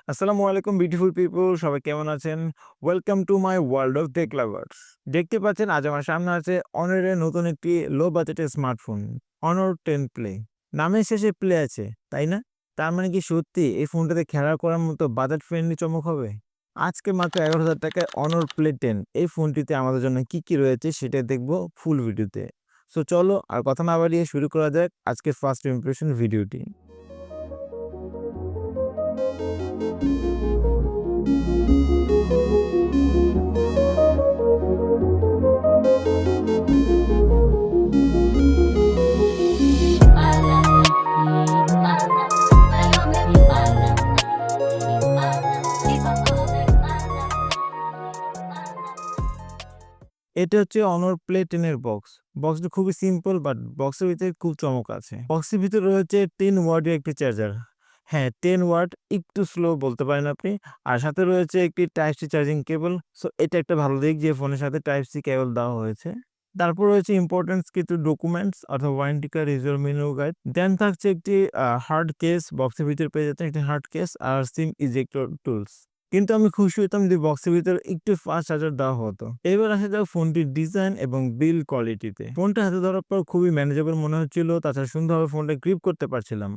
আসসালামু আলাইকুম beautiful people, সবাই কেমন আছেন? Welcome to my world of tech lovers. দেখতে পাচ্ছেন আজ আমার সামনে আছে অনারের নতুন একটি লো বাজেটের স্মার্টফোন, অনর 10 প্লে। নামের শেষে প্লে আছে, তাই না? তার মানে কি সত্যি এই ফোনটাতে খেলা করার মতো বাজেট ফ্রেন্ডলি চমক হবে? আজকে মাত্র 11,000 টাকায় অনর প্লে 10 এই ফোনটিতে আমাদের জন্য কি রয়েছে সেটা দেখবো ফুল ভিডিওতে। সো চলো আর কথা না বাড়িয়ে শুরু করা যাক আজকের ফার্স্ট ইমপ্রেশন ভিডিওটি। এটা হচ্ছে অনর প্লে 10 এর বক্স। বক্সটা খুবই সিম্পল বাট বক্সের ভিতরে খুব চমক আছে। বক্সের ভিতরে রয়েছে 10 ওয়াটের একটি চার্জার। হ্যাঁ, 10 ওয়াট, একটু স্লো বলতে পারেন আপনি। আর সাথে রয়েছে একটি type C charging cable. So এটা একটা ভালো দিক যে ফোনের সাথে টাইপ সি কেবল দেওয়া হয়েছে। তারপর রয়েছে ইম্পোর্টেন্স কিছু ডকুমেন্টস অথবা warranty card, user menu guide. Then থাকছে একটি হার্ড কেস, বক্সের ভিতরে পেয়ে যাচ্ছেন একটি হার্ড কেস আর সিম ইজেক্টর টুলস। কিন্তু আমি খুশি হতাম যদি বক্সের ভিতরে একটু ফাস্ট চার্জার দেওয়া হতো। এবার আসা যাক ফোনটির ডিজাইন এবং বিল্ড কোয়ালিটিতে। ফোনটা হাতে ধরার পর খুবই ম্যানেজেবল মনে হচ্ছিল, তাছাড়া সুন্দরভাবে ফোনটা গ্রিপ করতে পারছিলাম।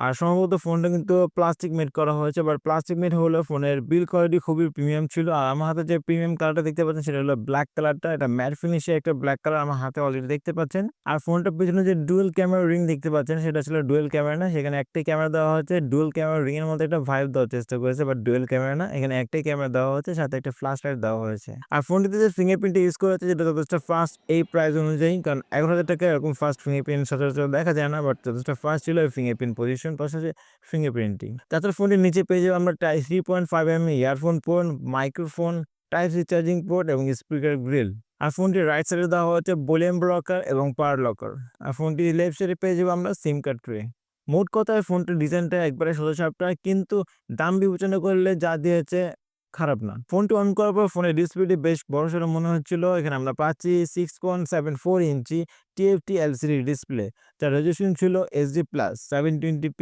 আর সম্ভবত ফোনটা কিন্তু প্লাস্টিক মেড করা হয়েছে, বাট প্লাস্টিক মেড হলেও ফোনের বিল্ড কোয়ালিটি খুবই প্রিমিয়াম ছিল। আর আমার হাতে যে প্রিমিয়াম কালারটা দেখতে পাচ্ছেন সেটা হলো ব্ল্যাক কালারটা। এটা ম্যাট ফিনিশে একটা ব্ল্যাক কালার আমার হাতে অলরেডি দেখতে পাচ্ছেন। আর ফোনটার পেছনে যে ডুয়েল ক্যামেরা রিং দেখতে পাচ্ছেন সেটা আসলে ডুয়েল ক্যামেরা না, সেখানে একটাই ক্যামেরা দেওয়া হচ্ছে। ডুয়েল ক্যামেরা রিং এর মধ্যে একটা ভাইব দেওয়ার চেষ্টা করেছে, বাট ডুয়েল ক্যামেরা না, এখানে একটাই ক্যামেরা দেওয়া হচ্ছে, সাথে একটা ফ্ল্যাশ লাইট দেওয়া হয়েছে। আর ফোনটিতে যে ফিঙ্গারপ্রিন্ট ইউজ করা হচ্ছে যেটা যথেষ্ট ফাস্ট এই প্রাইস অনুযায়ী, কারণ 11,000 টাকায় এরকম ফাস্ট ফিঙ্গারপ্রিন্ট সচরাচর দেখা যায় না, বাট যথেষ্ট ফাস্ট ছিল এই ফিঙ্গারপ্রিন্ট পজিশন পাশাপাশি ফিঙ্গারপ্রিন্টিং। তাছাড়া ফোনটির নিচে পেয়ে যাবো আমরা 3.5 earphone port, microphone, type C charging port এবং স্পিকার গ্রিল। আর ফোনটির রাইট সাইডে দেওয়া হচ্ছে ভলিউম ব্লকার এবং পাওয়ার লকার। আর ফোনটির লেফট সাইডে পেয়ে যাবো আমরা সিম কার্ড ট্রে। মোট কথায় ফোনটির ডিজাইনটা একবারে সোজাসাপটা, কিন্তু দাম বিবেচনা করলে যা দিয়েছে খারাপ না। ফোনটি অন করার পর ফোনের ডিসপ্লেটি বেশ বড়সড় মনে হচ্ছিল। এখানে আমরা পাচ্ছি 6.74 ইঞ্চি টিএফটি এলসিডি ডিসপ্লে, যার রেজলিউশন ছিল এইচডি প্লাস 720p।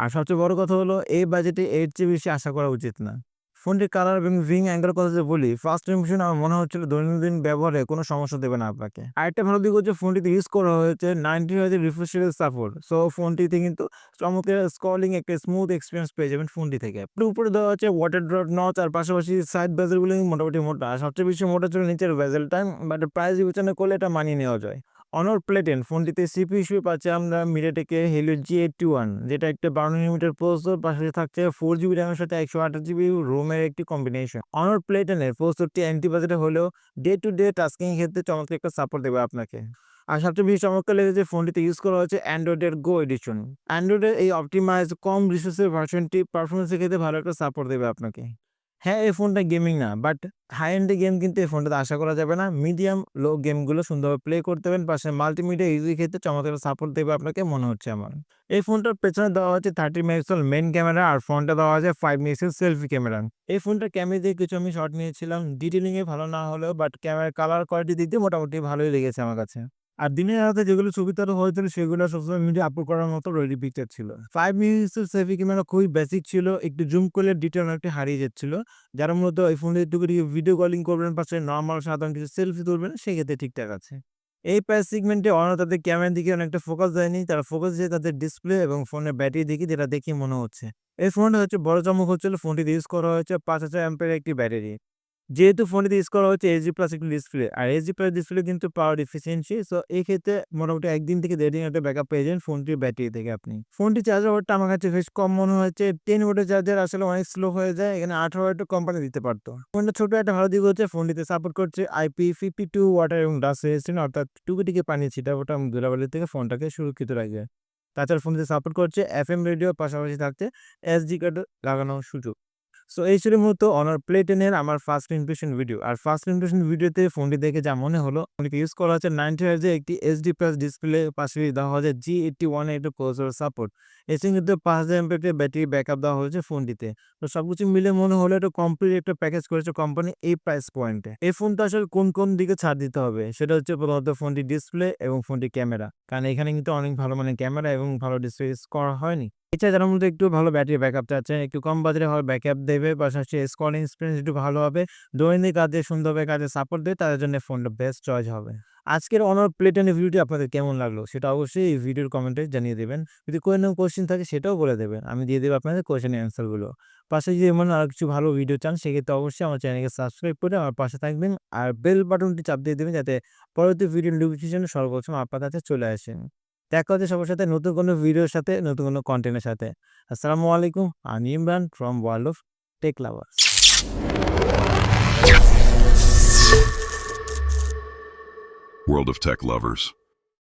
আর সবচেয়ে বড় কথা হলো এই বাজেটে এর চেয়ে বেশি আশা করা উচিত না। ফোনটির কালার এবং ভিং অ্যাঙ্গেল কথা যদি বলি, ফার্স্ট ইমপ্রেশন আমার মনে হচ্ছিল দৈনন্দিন ব্যবহারে কোনো সমস্যা দেবে না আপনাকে। আরেকটা ভালো দিক হচ্ছে ফোনটিতে ইউজ করা হয়েছে 90 hertz refresh rate support. So ফোনটিতে কিন্তু চমৎকার স্ক্রলিং একটা স্মুথ এক্সপিরিয়েন্স পেয়ে যাবেন ফোনটি থেকে। উপরে দেওয়া হচ্ছে ওয়াটার ড্রপ নচ, আর পাশাপাশি সাইড বেজেলগুলো মোটামুটি মোটা। আর সবচেয়ে বেশি মোটা ছিল নিচের বেজেলটা, বাট প্রাইস বিবেচনা করলে এটা মানিয়ে নেওয়া যায়। অনর প্লে 10 ফোনটিতে সিপিইউ হিসেবে পাচ্ছি আমরা মিডিয়াটেকের হেলিও G81, যেটা একটা 12 nm প্রসেসর, পাশাপাশি থাকছে 4 GB র্যামের সাথে 128 GB রোমের একটি কম্বিনেশন। অনর প্লে 10 এর প্রসেসরটি অ্যান্টি বাজেটে হলেও ডে টু ডে টাস্কিং এর ক্ষেত্রে চমৎকার একটা সাপোর্ট দেবে আপনাকে। আর সবচেয়ে বেশি চমৎকার লেগেছে ফোনটিতে ইউজ করা হচ্ছে অ্যান্ড্রয়েডের গো এডিশন। অ্যান্ড্রয়েডের এই অপটিমাইজ কম রিসোর্সের ভার্সনটি পারফরমেন্সের ক্ষেত্রে ভালো একটা সাপোর্ট দেবে আপনাকে। হ্যাঁ, এই ফোনটা গেমিং না, বাট হাই এন্ডে গেম কিন্তু এই ফোনটাতে আশা করা যাবে না। মিডিয়াম লো গেমগুলো সুন্দরভাবে প্লে করতে পারবেন, পাশে মাল্টিমিডিয়া ইউজের ক্ষেত্রে চমৎকার সাপোর্ট দেবে আপনাকে মনে হচ্ছে আমার। এই ফোনটার পেছনে দেওয়া হচ্ছে 30 মেগাপিক্সেল মেইন ক্যামেরা, আর ফ্রন্টে দেওয়া আছে 5 মেগাপিক্সেল সেলফি ক্যামেরা। এই ফোনটার ক্যামেরা দিয়ে কিছু আমি শট নিয়েছিলাম, ডিটেলিং এ ভালো না হলেও বাট ক্যামেরার কালার কোয়ালিটি দিক দিয়ে মোটামুটি ভালোই লেগেছে আমার কাছে। আর দিনের আলোতে যেগুলো ছবি তোলা হয়েছিল সেগুলো সোশ্যাল মিডিয়া আপলোড করার মতো রেডি পিকচার ছিল। 5 মেগাপিক্সেল সেলফি ক্যামেরা খুবই বেসিক ছিল, একটু জুম করলে ডিটেল অনেকটা হারিয়ে যাচ্ছিল। যারা মূলত এই ফোন দিয়ে টুকু ভিডিও কলিং করবেন, পাশে নরমাল সাধারণ কিছু সেলফি তুলবেন, সেক্ষেত্রে ঠিকঠাক আছে। এই প্রাইস সেগমেন্টে অন্য তাদের ক্যামেরার দিকে অনেকটা ফোকাস দেয়নি, তারা ফোকাস দিয়ে তাদের ডিসপ্লে এবং ফোনের ব্যাটারি দিকে, যেটা দেখে মনে হচ্ছে। এই ফোনটা হচ্ছে বড় চমক হচ্ছিল ফোনটিতে ইউজ করা হয়েছে 5000 অ্যাম্পের একটি ব্যাটারি। যেহেতু ফোনটিতে ইউজ করা হচ্ছে এইচডি প্লাস একটি ডিসপ্লে, আর এইচডি প্লাস ডিসপ্লে কিন্তু পাওয়ার এফিসিয়েন্সি। সো এই ক্ষেত্রে মোটামুটি 1 দিন থেকে 1.5 দিন একটা ব্যাকআপ পেয়ে যাবেন ফোনটির ব্যাটারি থেকে আপনি। ফোনটির চার্জার ওয়াটটা আমার কাছে বেশ কম মনে হয়েছে। 10 ওয়াটের চার্জার আসলে অনেক স্লো হয়ে যায়, এখানে 18 ওয়াটের কোম্পানি দিতে পারতো। ফোনটা ছোট একটা ভালো দিক হচ্ছে ফোনটিতে সাপোর্ট করছে IP52 ওয়াটার এবং ডাস্ট রেজিস্ট্যান্ট, অর্থাৎ টুকিটিকি পানি ছিটাফোঁটা এবং ধুলাবালি থেকে ফোনটাকে সুরক্ষিত রাখবে। তাছাড়া ফোনটিতে সাপোর্ট করছে FM রেডিও, পাশাপাশি থাকছে SD কার্ড লাগানোর সুযোগ। সো এই ছিল মূলত অনার প্লে 10 এর আমার ফার্স্ট ইমপ্রেশন ভিডিও। আর ফার্স্ট ইমপ্রেশন ভিডিওতে ফোনটি দেখে যা মনে হলো, ফোনটিতে ইউজ করা হচ্ছে 90 হার্জ একটি এইচডি প্লাস ডিসপ্লে, পাশাপাশি দেওয়া হচ্ছে G81 এর একটা প্রসেসর সাপোর্ট। এছাড়া কিন্তু 5000 এমএএইচ এর ব্যাটারি ব্যাকআপ দেওয়া হয়েছে ফোনটিতে। তো সবকিছু মিলে মনে হলো একটা কমপ্লিট একটা প্যাকেজ করেছে কোম্পানি এই প্রাইস পয়েন্টে। এই ফোনটা আসলে কোন দিকে ছাড় দিতে হবে সেটা হচ্ছে প্রথমত ফোনটির ডিসপ্লে এবং ফোনটির ক্যামেরা, কারণ এখানে কিন্তু অনেক ভালো মানের ক্যামেরা এবং ভালো ডিসপ্লে ইউজ করা হয়নি। এই চার্জারের মধ্যে একটু ভালো ব্যাটারি ব্যাকআপ চাচ্ছেন, একটু কম বাজেটে ভালো ব্যাকআপ দেবে, পাশাপাশি স্ক্রলিং এক্সপিরিয়েন্স একটু ভালো হবে, দৈনিক কাজে সুন্দরভাবে কাজে সাপোর্ট দেবে, তাদের জন্য ফোনটা বেস্ট চয়েস হবে। আজকের অনার প্লে 10 এর ভিডিওটি আপনাদের কেমন লাগলো সেটা অবশ্যই এই ভিডিওর কমেন্টে জানিয়ে দেবেন। যদি কোনো কোয়েশ্চেন থাকে সেটাও বলে দেবেন, আমি দিয়ে দেবো আপনাদের কোয়েশ্চেনের অ্যান্সারগুলো। পাশে যদি এমন আরো কিছু ভালো ভিডিও চান সেক্ষেত্রে অবশ্যই আমার চ্যানেলকে সাবস্ক্রাইব করে আমার পাশে থাকবেন আর বেল বাটনটি চাপ দিয়ে দেবেন যাতে পরবর্তী ভিডিও নোটিফিকেশন সর্বপ্রথম আপনার কাছে চলে আসে। দেখা হচ্ছে সবার সাথে নতুন কোনো ভিডিওর সাথে, নতুন কোনো কনটেন্টের সাথে। আসসালামু আলাইকুম। আমি Imran from world of tech lovers. World of Tech Lovers.